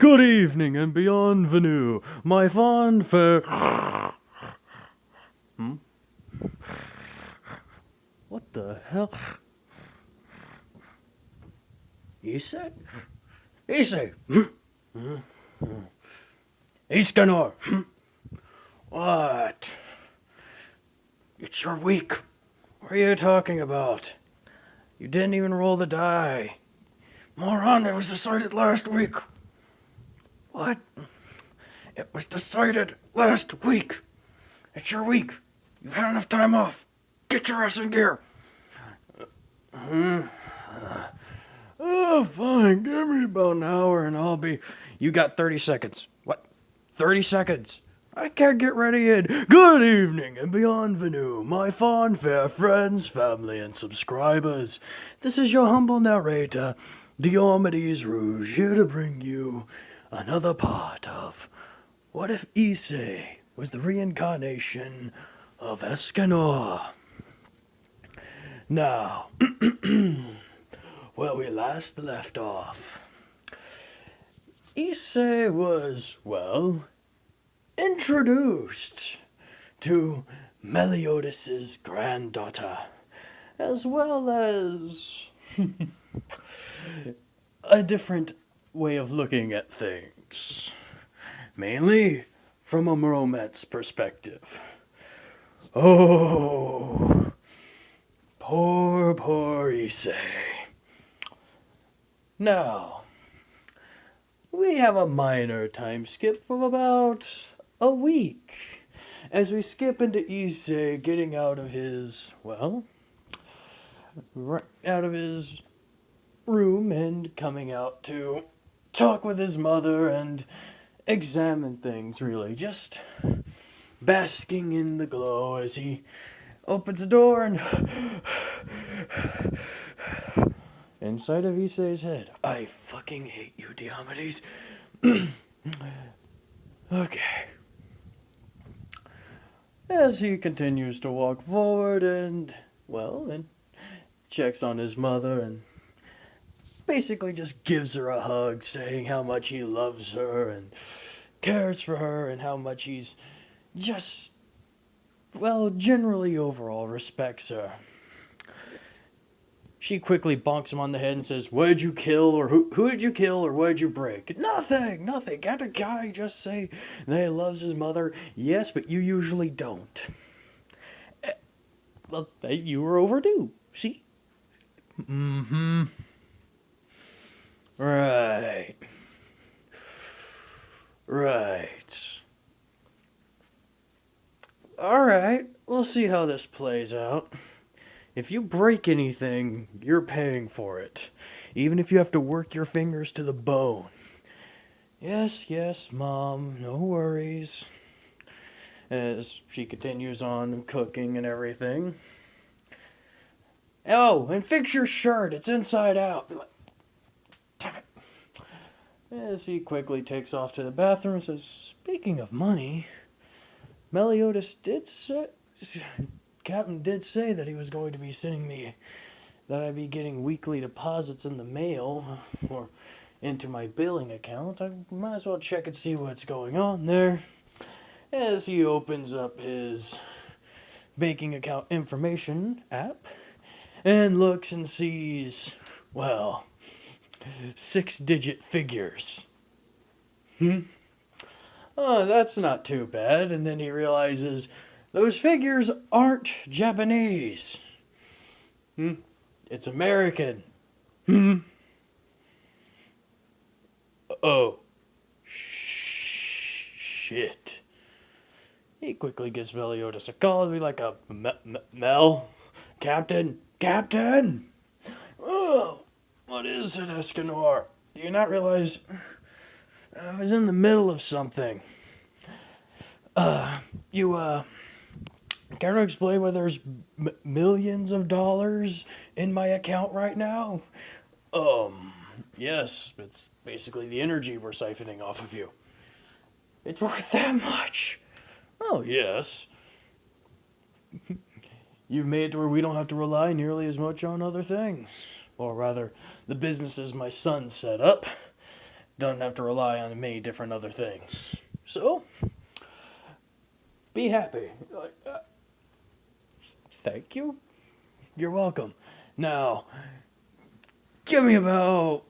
Good evening and beyond Venu, my fond fair... Hmm? What the hell? Issei? Issei! Escanor! What? It's your week. What are you talking about? You didn't even roll the die. Moron, it was decided last week. What? It was decided last week. It's your week. You've had enough time off. Get your ass in gear. Oh, fine. Give me about an hour and I'll be... You got 30 seconds. What? 30 seconds? I can't get ready in. Good evening and beyond Venu, my fond fair friends, family, and subscribers. This is your humble narrator, Diomedes Rouge, here to bring you another part of What If Issei was the reincarnation of Escanor? Now, where we last left off, Issei was, well, introduced to Meliodas' granddaughter, as well as a different way of looking at things, mainly from a romance perspective. Oh, poor Issei. Now, we have a minor time skip of about a week as we skip into Issei getting out of his, well, out of his room and coming out to talk with his mother and examine things, really. Just basking in the glow as he opens the door and inside of Issei's head, I fucking hate you, Diomedes. Okay. As he continues to walk forward and checks on his mother and basically just gives her a hug, saying how much he loves her and cares for her and how much he's just, generally overall respects her. She quickly bonks him on the head and says, what did you kill, or who did you kill, or what did you break? Nothing. Can't a guy just say that he loves his mother? Yes, but you usually don't. Well, you were overdue. See? Mm-hmm. Right. Alright, we'll see how this plays out. If you break anything, you're paying for it. Even if you have to work your fingers to the bone. Yes, Mom, no worries. As she continues on cooking and everything. Oh, and fix your shirt, it's inside out. Damn it. As he quickly takes off to the bathroom and says, speaking of money, Meliodas Captain did say that he was going to be sending me, that I'd be getting weekly deposits in the mail, or into my billing account. I might as well check and see what's going on there. As he opens up his banking account information app, and looks and sees, 6-digit figures. Oh, that's not too bad. And then he realizes those figures aren't Japanese. It's American. Oh. Shit. He quickly gives Meliodas a call and be like, Mel? Captain? Oh, what is it, Escanor? Do you not realize I was in the middle of something? Care to explain why there's millions of dollars in my account right now? Yes, it's basically the energy we're siphoning off of you. It's worth that much? Oh, yes. You've made it to where we don't have to rely nearly as much on other things. Or rather, the businesses my son set up. Don't have to rely on many different other things. So, be happy. Thank you. You're welcome. Now, give me about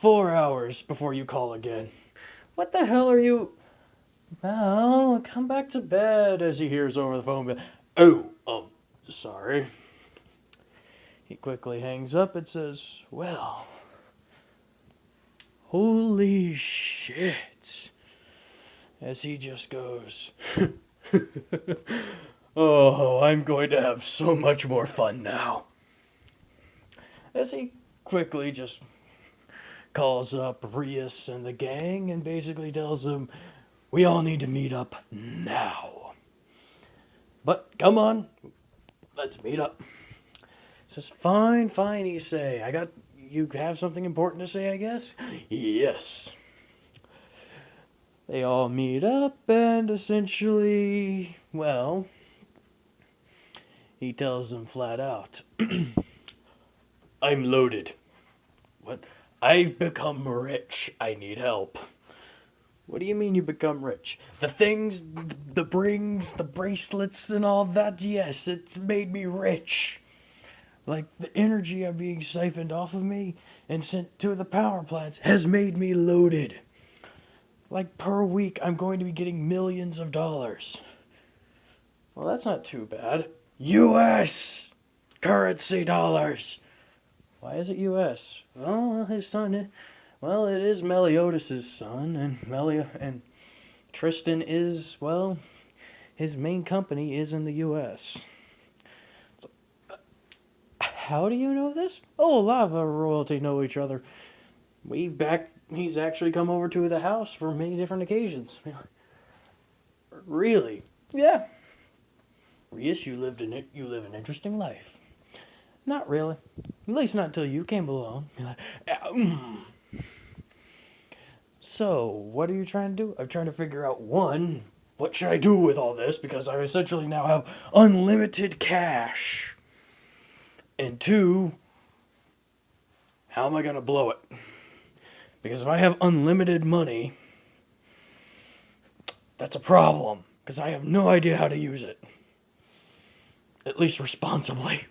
4 hours before you call again. What the hell are you? Well, come back to bed, as he hears over the phone. Oh, sorry. He quickly hangs up and says, well, holy shit. As he just goes, oh, I'm going to have so much more fun now. As he quickly just calls up Rias and the gang and basically tells them, we all need to meet up now. But come on, let's meet up. Says, fine, Issei. You have something important to say, I guess? Yes. They all meet up and essentially, well, he tells them flat out, I'm loaded. What? I've become rich. I need help. What do you mean you become rich? The things, the rings, the bracelets and all that, yes, it's made me rich. Like the energy I'm being siphoned off of me and sent to the power plants has made me loaded. Like per week, I'm going to be getting millions of dollars. Well, that's not too bad. U.S. currency dollars. Why is it U.S.? Well, his son, well, it is Meliodas' son, and Tristan is, well, his main company is in the U.S. So, how do you know this? Oh, a lot of our royalty know each other. He's actually come over to the house for many different occasions. Really? Yeah. Rias, you live an interesting life. Not really. At least not until you came along. So, what are you trying to do? I'm trying to figure out, one, what should I do with all this? Because I essentially now have unlimited cash. And two, how am I going to blow it? Because if I have unlimited money, that's a problem. Because I have no idea how to use it. At least responsibly.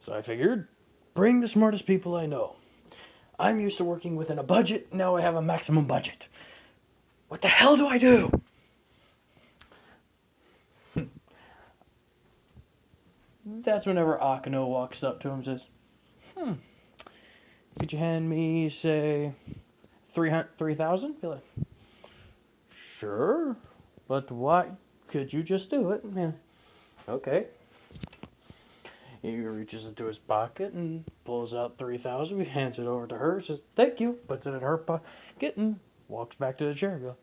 So I figured, bring the smartest people I know. I'm used to working within a budget, now I have a maximum budget. What the hell do I do? That's whenever Akano walks up to him and says, could you hand me, say, 3,000? Be like, sure, but why? Could you just do it? Yeah. Okay. He reaches into his pocket and pulls out 3,000. He hands it over to her. Says, "Thank you." Puts it in her pocket and walks back to the chair. Go,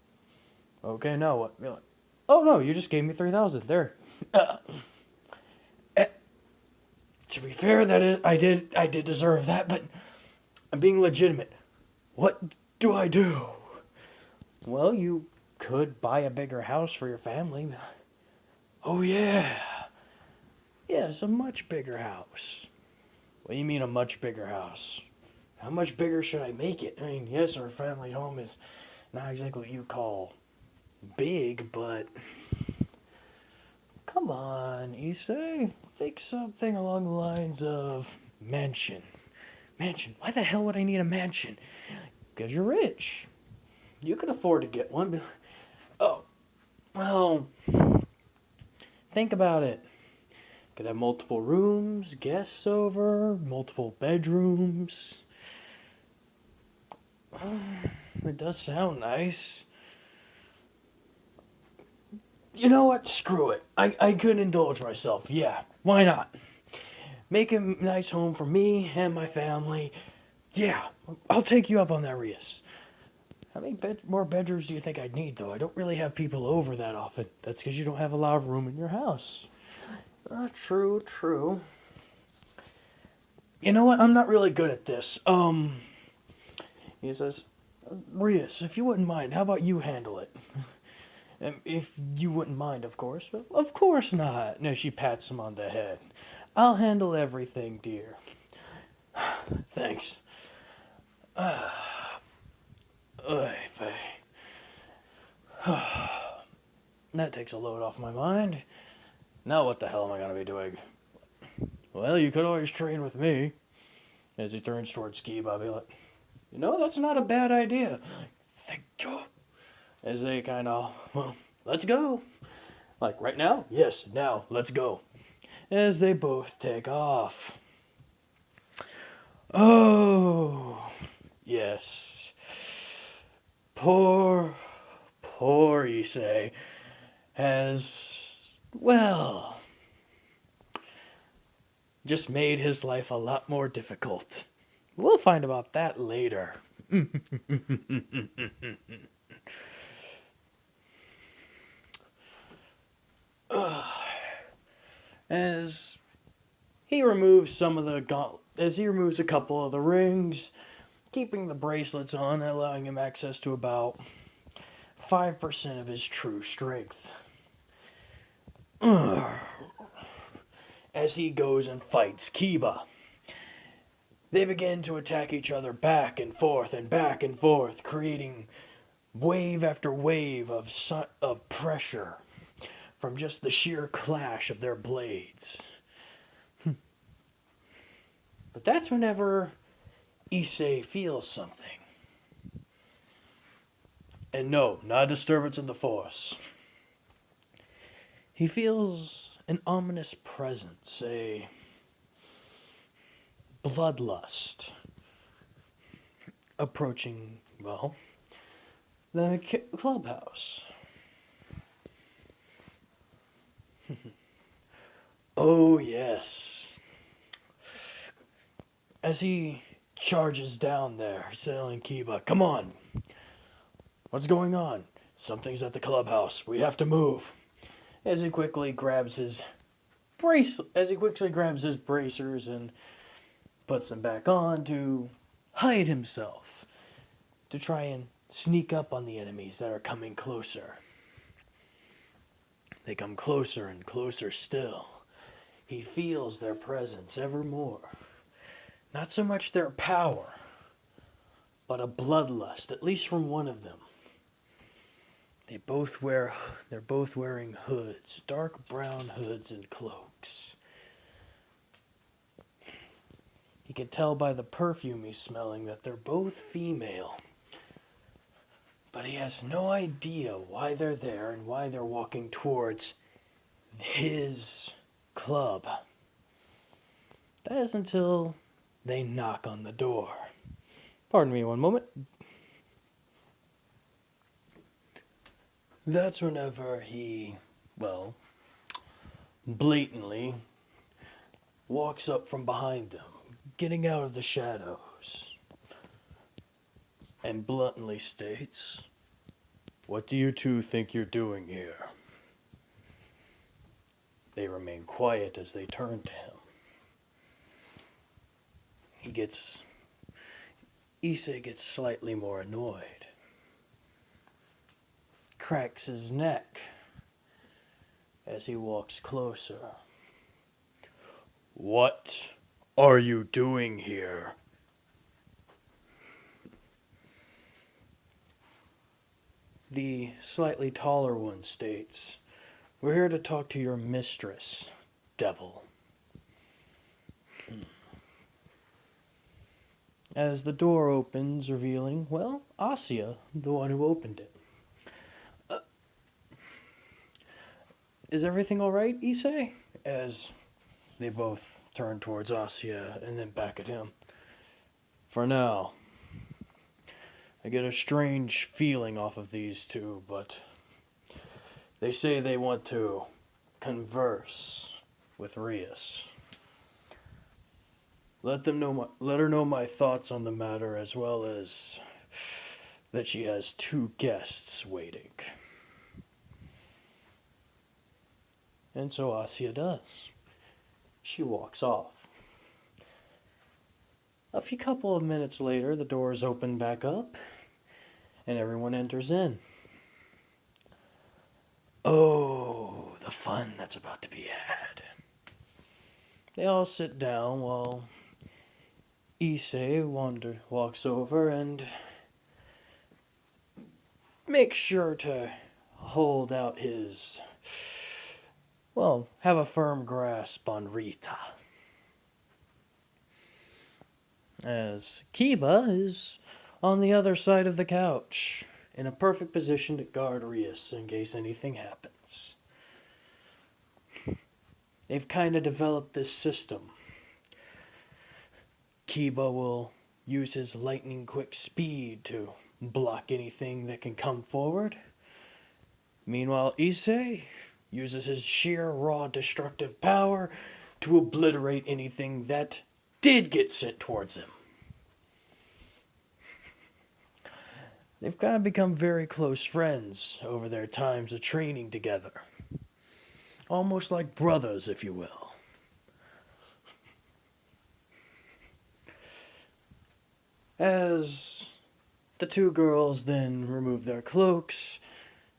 okay, now what? Be like, oh no, you just gave me 3,000. There. To be fair, I did deserve that, but I'm being legitimate. What do I do? Well, you could buy a bigger house for your family. Oh yeah. Yes, a much bigger house. What do you mean a much bigger house? How much bigger should I make it? I mean, yes, our family home is not exactly what you call big, but come on, Issei. Think something along the lines of mansion. Mansion. Why the hell would I need a mansion? Because you're rich. You can afford to get one. Oh, well, think about it. Could have multiple rooms, guests over, multiple bedrooms. It does sound nice. You know what? Screw it. I could indulge myself. Yeah, why not? Make a nice home for me and my family. Yeah, I'll take you up on that, Rias. How many more bedrooms do you think I'd need, though? I don't really have people over that often. That's because you don't have a lot of room in your house. True. You know what? I'm not really good at this. He says, Rias, if you wouldn't mind, how about you handle it? If you wouldn't mind, of course. Of course not. No, she pats him on the head. I'll handle everything, dear. Thanks. Oy vey. That takes a load off my mind. Now what the hell am I gonna be doing? Well, you could always train with me. As he turns towards Skiba, I'll be like, that's not a bad idea. Thank you. As they kind of, well, let's go. Like, right now? Yes, now, let's go. As they both take off. Oh, yes. Poor Issei has, well, just made his life a lot more difficult. We'll find about that later. As he removes as he removes a couple of the rings, keeping the bracelets on, allowing him access to about 5% of his true strength. As he goes and fights Kiba, they begin to attack each other back and forth, creating wave after wave of pressure from just the sheer clash of their blades. But that's whenever Issei feels something. And no, not a disturbance in the Force. He feels an ominous presence, a bloodlust approaching, well, the clubhouse. Oh, yes. As he charges down there, telling Kiba, come on. What's going on? Something's at the clubhouse. We have to move. As he quickly grabs his bracers and puts them back on to hide himself, to try and sneak up on the enemies that are coming closer. They come closer and closer still. He feels their presence ever more. Not so much their power, but a bloodlust, at least from one of them. They're both wearing hoods, dark brown hoods and cloaks. He can tell by the perfume he's smelling that they're both female. But he has no idea why they're there and why they're walking towards his club. That is until they knock on the door. Pardon me one moment. That's whenever he, well, blatantly walks up from behind them, getting out of the shadows, and bluntly states, "What do you two think you're doing here?" They remain quiet as they turn to him. Issei gets slightly more annoyed. Cracks his neck as he walks closer. "What are you doing here?" The slightly taller one states, "We're here to talk to your mistress, devil." As the door opens, revealing, well, Asya, the one who opened it. Is everything alright, Issei? As they both turn towards Asya and then back at him. For now. I get a strange feeling off of these two, but they say they want to converse with Rias. Let her know my thoughts on the matter, as well as that she has 2 guests waiting. And so Asya does. She walks off. A few couple of minutes later, the doors open back up, and everyone enters in. Oh, the fun that's about to be had. They all sit down while Issei walks over and makes sure to hold out his, well, have a firm grasp on Rita. As Kiba is on the other side of the couch, in a perfect position to guard Rias in case anything happens. They've kind of developed this system. Kiba will use his lightning quick speed to block anything that can come forward. Meanwhile, Issei uses his sheer raw destructive power to obliterate anything that did get sent towards him. They've kind of become very close friends over their times of training together. Almost like brothers, if you will. As the two girls then remove their cloaks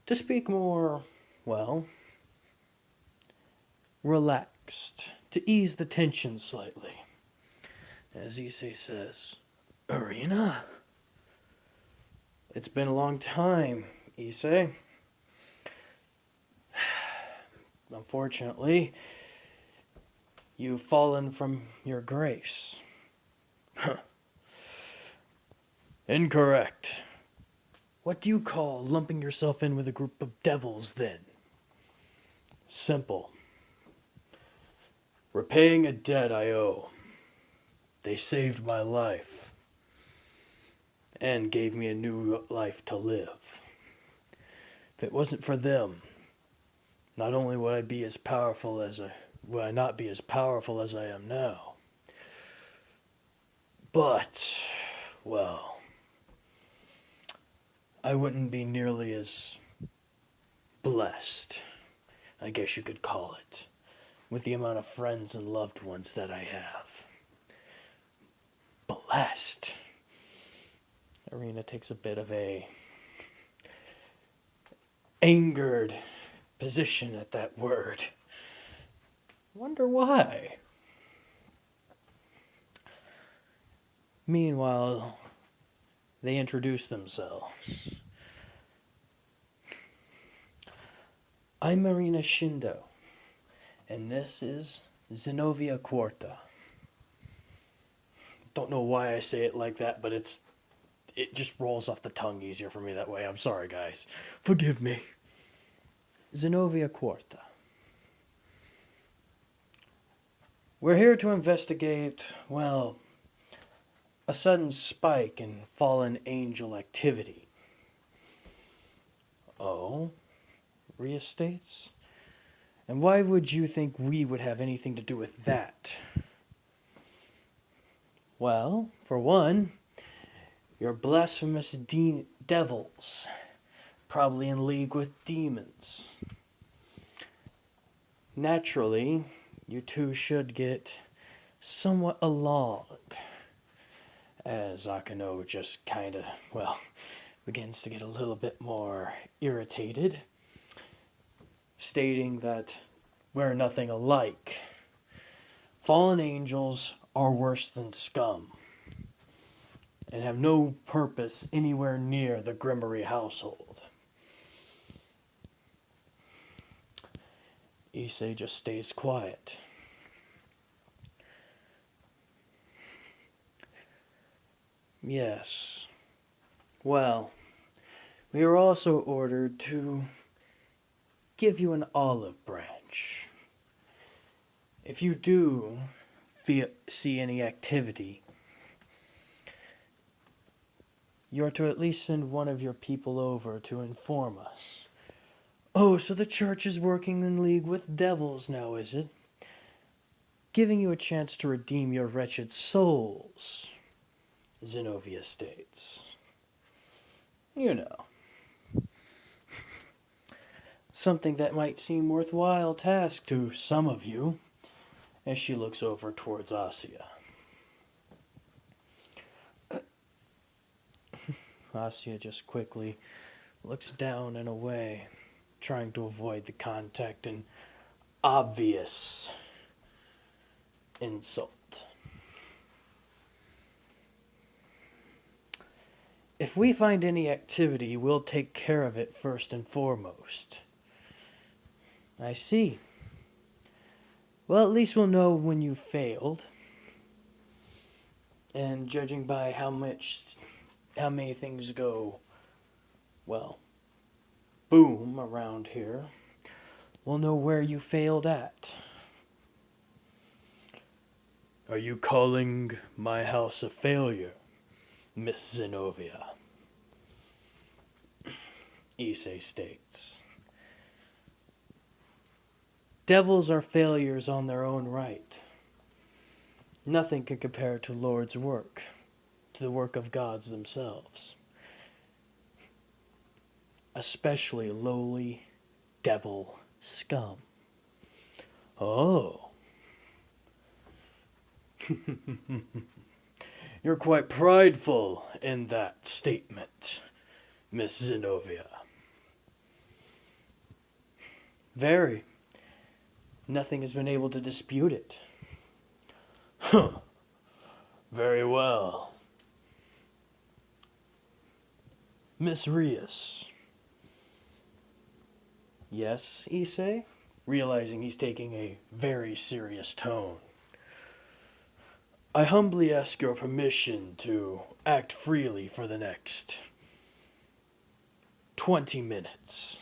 to speak more, well, relaxed, to ease the tension slightly. As Issei says, Arena? It's been a long time, Issei. Unfortunately, you've fallen from your grace. Incorrect. What do you call lumping yourself in with a group of devils, then? Simple. Repaying a debt I owe. They saved my life and gave me a new life to live. If it wasn't for them, not only would I not be as powerful as I am now, but, well, I wouldn't be nearly as blessed, I guess you could call it, with the amount of friends and loved ones that I have. Blessed. Arena takes a bit of a angered position at that word. Wonder why. Meanwhile, they introduce themselves. I'm Marina Shindo, and this is Zenobia Quarta. Don't know why I say it like that, but it just rolls off the tongue easier for me that way. I'm sorry, guys. Forgive me. Zenobia Quarta. We're here to investigate, well, a sudden spike in fallen angel activity. Oh? Rias states? And why would you think we would have anything to do with that? Well, for one, you're blasphemous devils, probably in league with demons. Naturally, you two should get somewhat along, as Akano just kinda, well, begins to get a little bit more irritated, stating that we're nothing alike. Fallen angels are worse than scum, and have no purpose anywhere near the Grimmery household. Issei just stays quiet. Yes. Well, we are also ordered to give you an olive branch. If you do see any activity, you are to at least send one of your people over to inform us. Oh, so the church is working in league with devils now, is it? Giving you a chance to redeem your wretched souls, Zenobia states. You know. Something that might seem worthwhile task to some of you, as she looks over towards Asya. Asya just quickly looks down and away, trying to avoid the contact and obvious insult. If we find any activity, we'll take care of it first and foremost. I see. Well, at least we'll know when you failed. And judging by how many things go, well, boom around here, we'll know where you failed at. Are you calling my house a failure, Miss Zenobia? Issei states. Devils are failures on their own right. Nothing can compare to Lord's work, to the work of gods themselves. Especially lowly devil scum. Oh. You're quite prideful in that statement, Miss Zenobia. Very. Nothing has been able to dispute it. Huh. Very well. Miss Rias. Yes, Issei? Realizing he's taking a very serious tone. I humbly ask your permission to act freely for the next 20 minutes.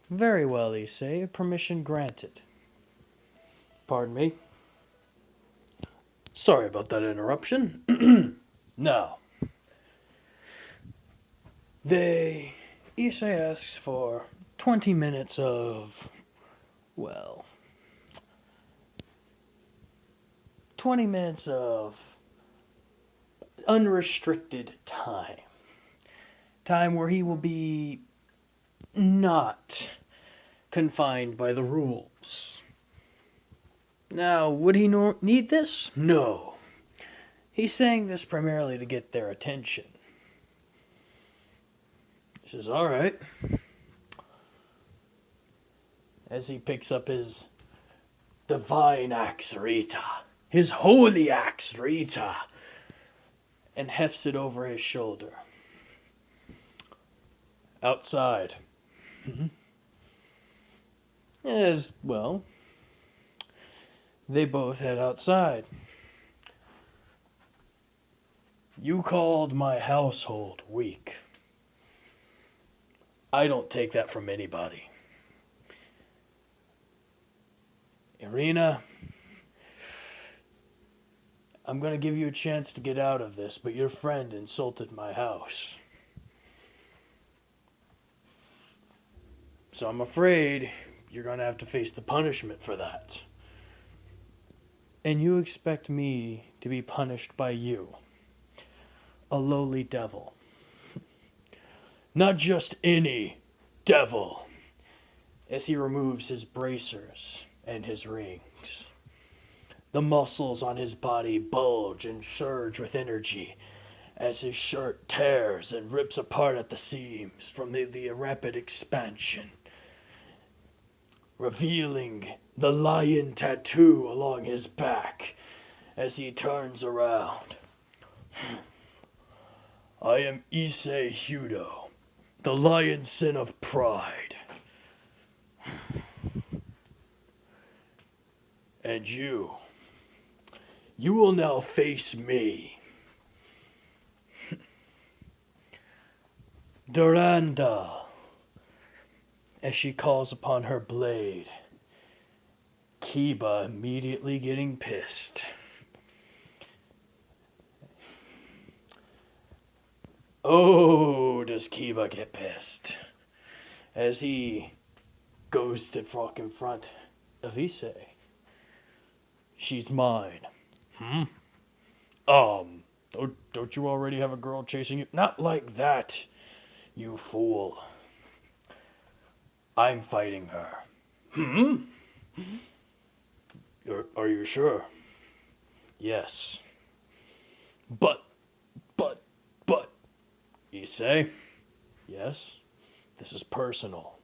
Very well, Issei. Permission granted. Pardon me. Sorry about that interruption. Now, Issei asks for 20 minutes of, well, 20 minutes of unrestricted time. Time where he will be not confined by the rules. Now, would he need this? No. He's saying this primarily to get their attention. He says, all right. As he picks up his divine axe Rita, his holy axe Rita, and hefts it over his shoulder. Outside. As well, they both head outside. You called my household weak. I don't take that from anybody. Irina, I'm going to give you a chance to get out of this, but your friend insulted my house. So I'm afraid you're going to have to face the punishment for that. And you expect me to be punished by you, a lowly devil. Not just any devil. As he removes his bracers and his rings. The muscles on his body bulge and surge with energy as his shirt tears and rips apart at the seams from the rapid expansion, revealing the lion tattoo along his back as he turns around. I am Issei Hudo, the lion sin of pride. And you will now face me. Duranda, as she calls upon her blade. Kiba immediately getting pissed. Oh, does Kiba get pissed as he goes to walk in front of Issei. She's mine. Don't you already have a girl chasing you? Not like that, you fool. I'm fighting her. Are you sure? Yes. But, Issei? Yes? This is personal.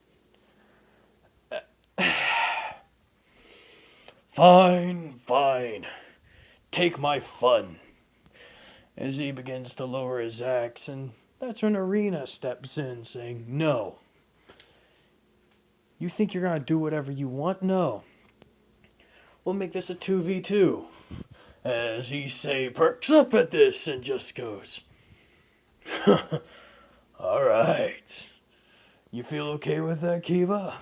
Fine. Take my fun. as he begins to lower his axe, and that's when Arena steps in, saying, "No. You think you're gonna do whatever you want? No. We'll make this a 2v2. As Issei perks up at this and just goes, "Alright. You feel okay with that, Kiba?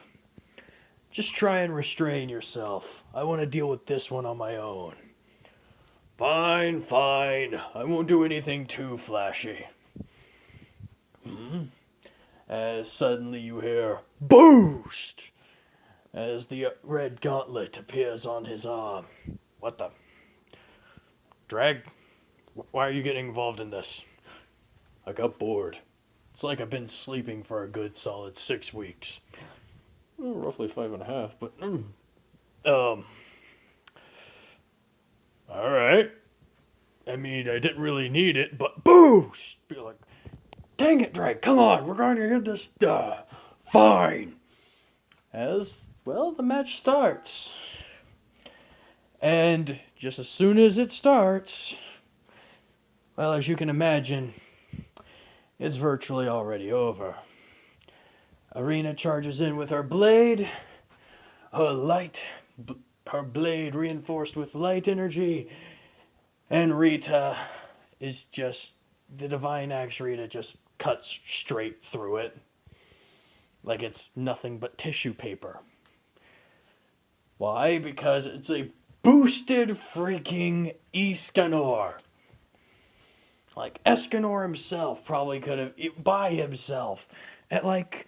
Just try and restrain yourself. I want to deal with this one on my own." "Fine, fine. I won't do anything too flashy." As suddenly you hear, "Boost!" as the red gauntlet appears on his arm. "What the? Drag? Why are you getting involved in this?" "I got bored. It's like I've been sleeping for a good solid 6 weeks." Well, roughly 5.5, but alright. I mean, I didn't really need it, but boost! Be like, "Dang it, Drake, come on, we're going to hit this, fine." As, well, the match starts. And just as soon as it starts, well, as you can imagine, it's virtually already over. Arena charges in with her blade, her blade reinforced with light energy, and Rita is just, the Divine Axe Rita just cuts straight through it, like it's nothing but tissue paper. Why? Because it's a boosted freaking Escanor. Like, Escanor himself probably could have, by himself, at like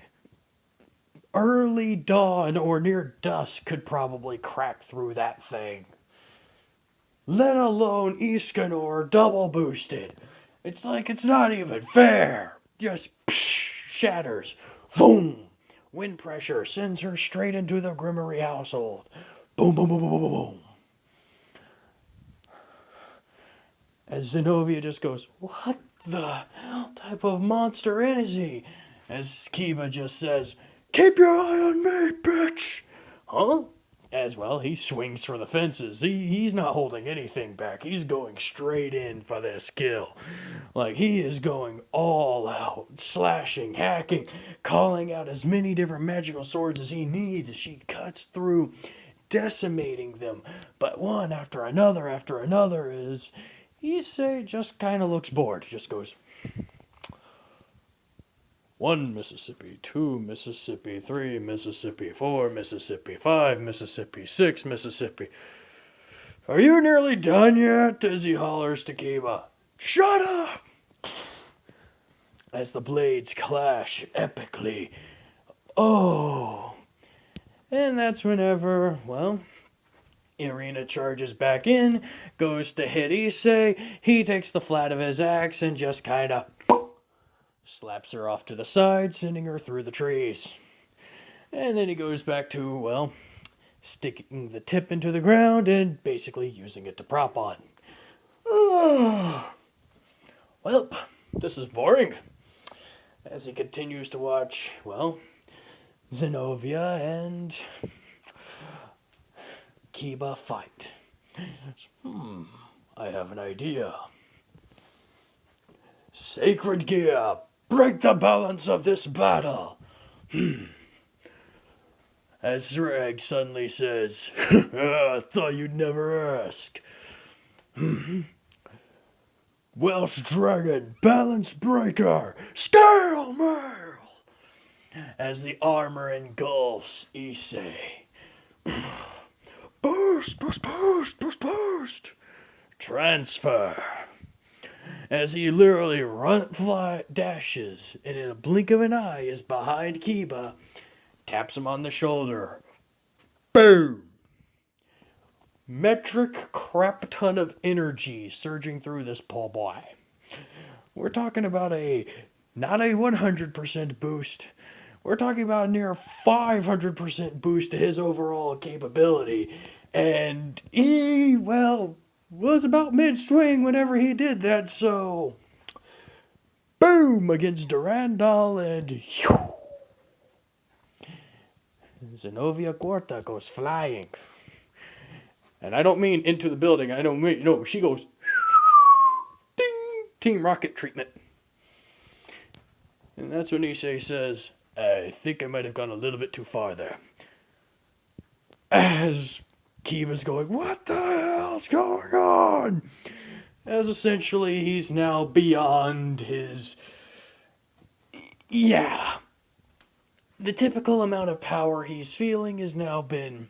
early dawn or near dusk, could probably crack through that thing. Let alone Escanor double boosted. It's like, it's not even fair. Just shatters. Boom! Wind pressure sends her straight into the Grimory household. Boom, boom, boom, boom, boom, boom, boom. As Zenobia just goes, "What the hell type of monster is he?" As Kiba just says, "Keep your eye on me, bitch!" Huh? As well, he swings for the fences. He's not holding anything back. He's going straight in for this kill. Like, he is going all out, slashing, hacking, calling out as many different magical swords as he needs as she cuts through, decimating them. But one after another is, Issei just kind of looks bored. Just goes, 1 Mississippi, 2 Mississippi, 3 Mississippi, 4 Mississippi, 5 Mississippi, 6 Mississippi. "Are you nearly done yet?" as he hollers to Kiba. "Shut up!" As the blades clash epically. Oh. And that's whenever, well, Arena charges back in, goes to hit Issei. He takes the flat of his axe and just kind of slaps her off to the side, sending her through the trees. And then he goes back to, well, sticking the tip into the ground and basically using it to prop on. Well, this is boring. As he continues to watch, well, Zenobia and Kiba fight. I have an idea. Sacred gear, break the balance of this battle. As Zrag suddenly says, "I thought you'd never ask." Welsh Dragon, balance breaker, scale mail. As the armor engulfs Issei. Boost, boost, boost, boost, boost. Transfer. As he literally dashes, and in a blink of an eye is behind Kiba, taps him on the shoulder. Boom! Metric crap ton of energy surging through this poor boy. We're talking about not a 100% boost. We're talking about a near 500% boost to his overall capability. And he, well, was about mid-swing whenever he did that, so boom against Durandal, and Zenobia Quarta goes flying. And I don't mean into the building, I don't mean, no, she goes ding, Team Rocket treatment. And that's when Issei says, I think I might have gone a little bit too far there. As Kiba's going, what the hell's going on? As essentially he's now beyond his... Yeah. The typical amount of power he's feeling has now been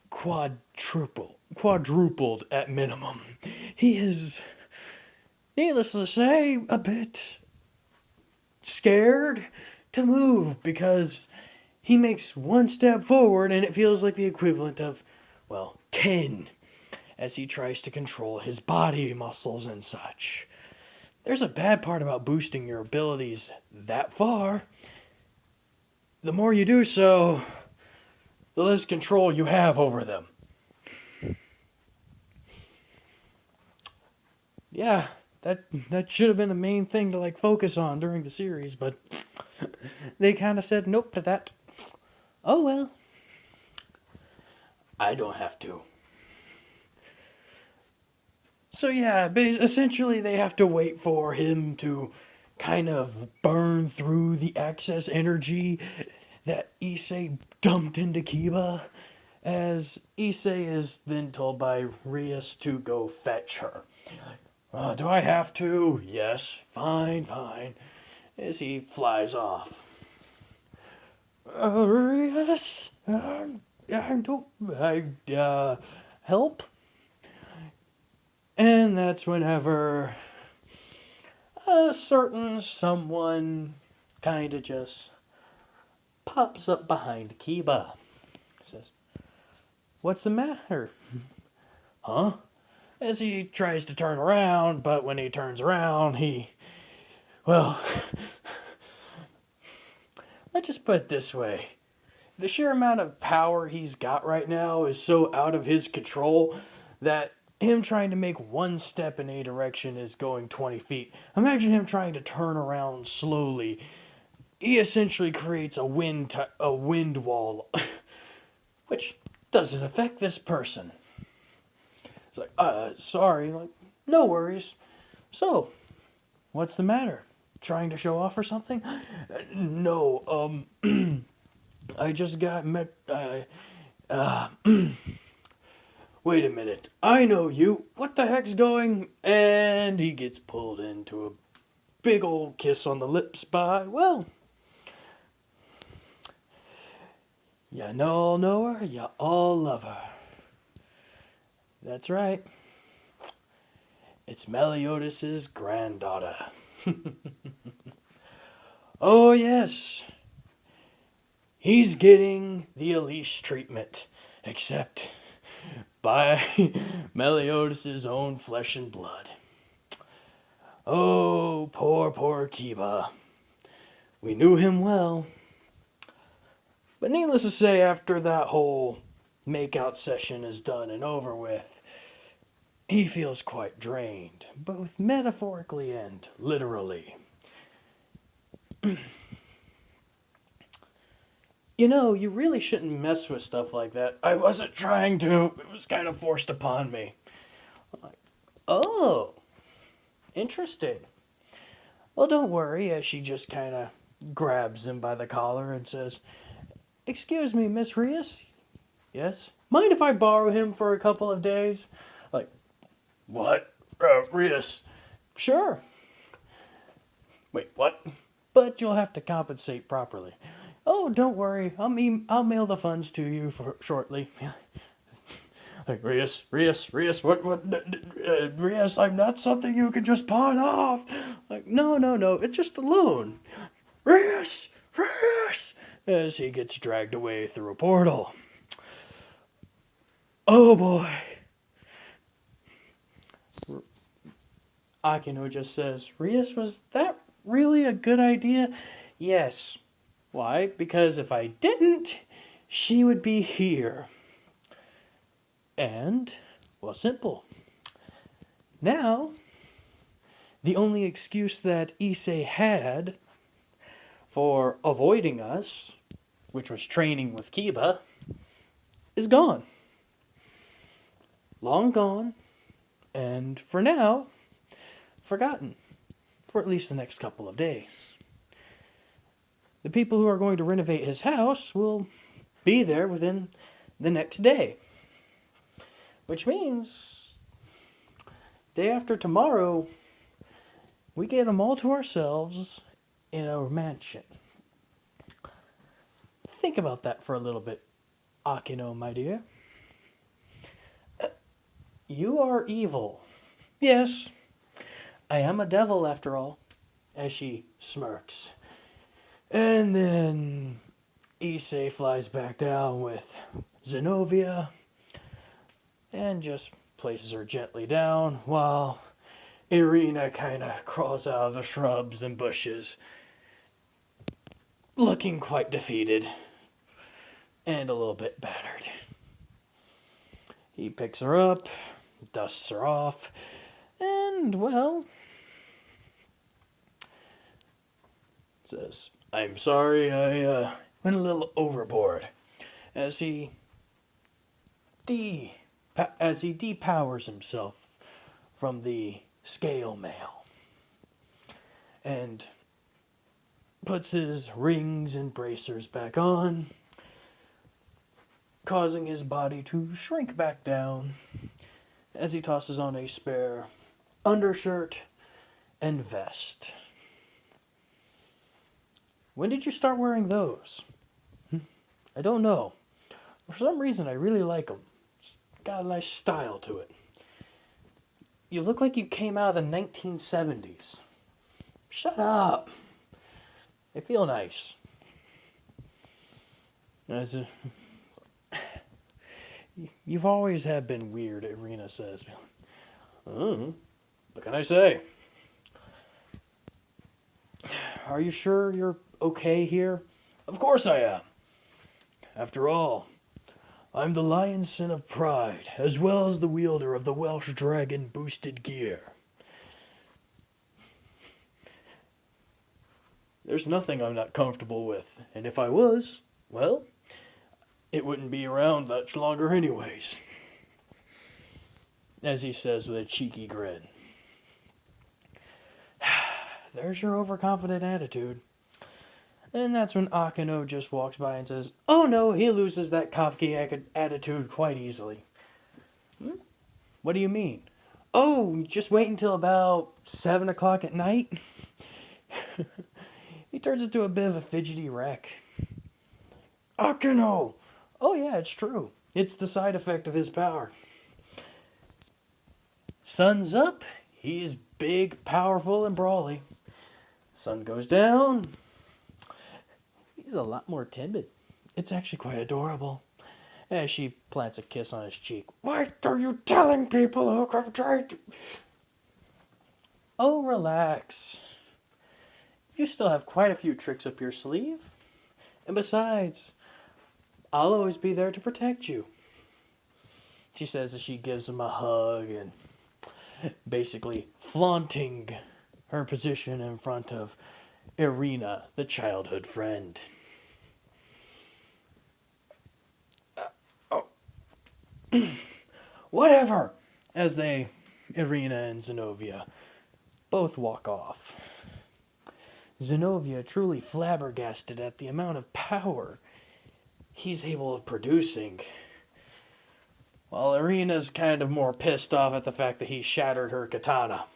quadrupled at minimum. He is, needless to say, a bit scared to move because he makes one step forward and it feels like the equivalent of, well, 10 as he tries to control his body muscles and such. There's a bad part about boosting your abilities that far. The more you do so, the less control you have over them. Yeah, that should have been the main thing to focus on during the series, but they kind of said nope to that. Oh well. I don't have to. So yeah, essentially they have to wait for him to kind of burn through the excess energy that Issei dumped into Kiba, as Issei is then told by Rias to go fetch her. Do I have to? Yes, fine. As he flies off. Rias? Help? And that's whenever a certain someone kind of just pops up behind Kiba. Says, what's the matter? Huh? As he tries to turn around, but when he turns around, well, let's just put it this way. The sheer amount of power he's got right now is so out of his control that him trying to make one step in a direction is going 20 feet. Imagine him trying to turn around slowly. He essentially creates a wind wall, which doesn't affect this person. It's like, sorry, no worries. So, what's the matter? Trying to show off or something? No, I just got met, wait a minute, I know you. What the heck's going? And he gets pulled into a big old kiss on the lips by, well, you all know her, you all love her. That's right. It's Meliodas' granddaughter. Oh yes. He's getting the Elise treatment, except by Meliodas' own flesh and blood. Oh, poor Kiba. We knew him well. But needless to say, after that whole makeout session is done and over with, he feels quite drained, both metaphorically and literally. You know, you really shouldn't mess with stuff like that. I wasn't trying to. It was kind of forced upon me. I'm like, oh, interesting. Well, don't worry, as she just kind of grabs him by the collar and says, excuse me, Miss Rias? Yes? Mind if I borrow him for a couple of days? Like, what? Rias? Sure. Wait, what? But you'll have to compensate properly. Oh, don't worry. I'll mail the funds to you shortly. Like, Rias, what, Rias, I'm not something you can just pawn off. Like, no, it's just a loan. Rias, as he gets dragged away through a portal. Oh boy. Akino just says, Rias, was that really a good idea? Yes. Why? Because if I didn't, she would be here. And, well, simple. Now, the only excuse that Issei had for avoiding us, which was training with Kiba, is gone. Long gone. And for now, forgotten for at least the next couple of days. The people who are going to renovate his house will be there within the next day. Which means, day after tomorrow, we get them all to ourselves in our mansion. Think about that for a little bit, Akino, my dear. You are evil. Yes, I am a devil after all, as she smirks. And then Issei flies back down with Zenobia and just places her gently down while Irina kind of crawls out of the shrubs and bushes, looking quite defeated and a little bit battered. He picks her up, dusts her off, and, well, says, "I'm sorry, I went a little overboard," as he depowers himself from the scale mail and puts his rings and bracers back on, causing his body to shrink back down as he tosses on a spare undershirt and vest. When did you start wearing those? I don't know. For some reason, I really like them. It's got a nice style to it. You look like you came out of the 1970s. Shut up. They feel nice. You've always have been weird, Irina says. What can I say? Are you sure you're okay here? Of course I am. After all, I'm the lion's son of pride, as well as the wielder of the Welsh dragon boosted gear. There's nothing I'm not comfortable with, and if I was, well, it wouldn't be around much longer anyways. As he says with a cheeky grin. There's your overconfident attitude. And that's when Akino just walks by and says, "Oh no, he loses that cocky attitude quite easily." What do you mean? Oh, just wait until about 7 o'clock at night? He turns into a bit of a fidgety wreck. Akino! Oh yeah, it's true. It's the side effect of his power. Sun's up, he's big, powerful, and brawly. Sun goes down, he's a lot more timid. It's actually quite adorable. As she plants a kiss on his cheek. Why are you telling people who come try to... Oh, relax. You still have quite a few tricks up your sleeve. And besides, I'll always be there to protect you. She says as she gives him a hug and basically flaunting her position in front of Irina, the childhood friend. Whatever! As Irina and Zenobia, both walk off. Zenobia truly flabbergasted at the amount of power he's able of producing, while Irina's kind of more pissed off at the fact that he shattered her katana.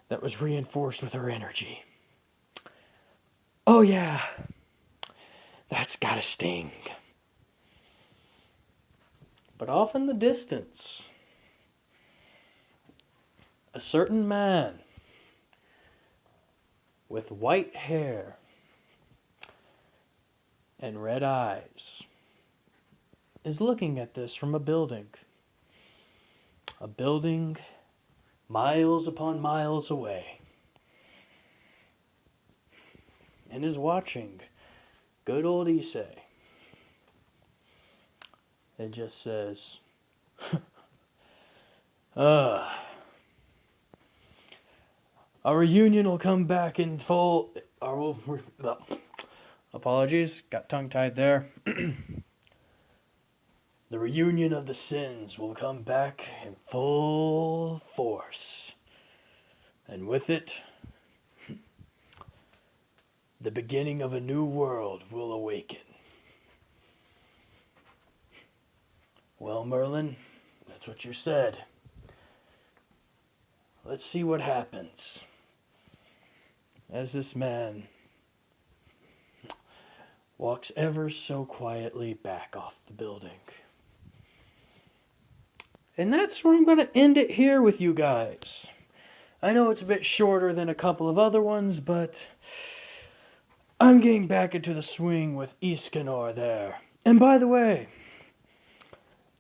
That was reinforced with her energy. Oh yeah, that's gotta sting. But off in the distance, a certain man with white hair and red eyes is looking at this from a building. A building miles upon miles away. And is watching good old Issei. It just says, our reunion will come back in full. Apologies, got tongue-tied there. the reunion of the sins will come back in full force. And with it, the beginning of a new world will awaken. Well, Merlin, that's what you said. Let's see what happens as this man walks ever so quietly back off the building. And that's where I'm going to end it here with you guys. I know it's a bit shorter than a couple of other ones, but I'm getting back into the swing with Escanor there. And by the way,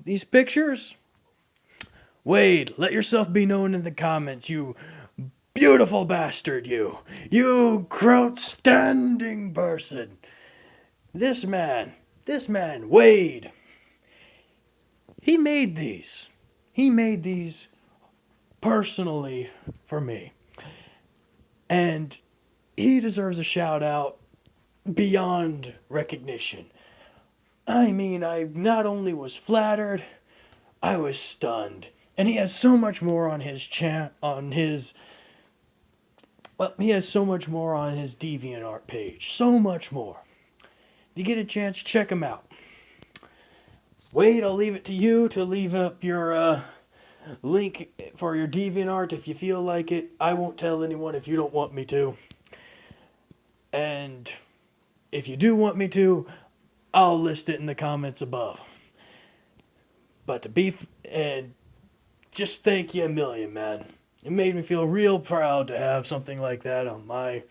these pictures, Wade, let yourself be known in the comments, you beautiful bastard, you outstanding person. This man, Wade, he made these. He made these personally for me. And he deserves a shout out beyond recognition. I mean, I not only was flattered, I was stunned. And he has so much more on his he has so much more on his DeviantArt page. So much more. If you get a chance, check him out. Wade, I'll leave it to you to leave up your link for your DeviantArt if you feel like it. I won't tell anyone if you don't want me to. And if you do want me to, I'll list it in the comments above. But just thank you a million, man. It made me feel real proud to have something like that on my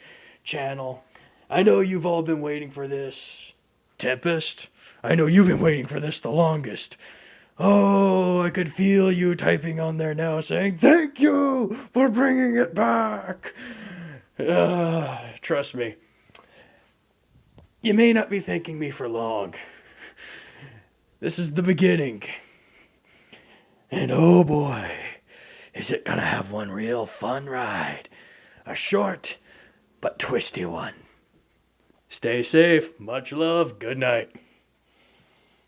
channel. I know you've all been waiting for this. Tempest, I know you've been waiting for this the longest. Oh, I could feel you typing on there now saying, thank you for bringing it back. Trust me. You may not be thanking me for long. This is the beginning. And oh boy, is it gonna have one real fun ride. A short but twisty one. Stay safe. Much love. Good night.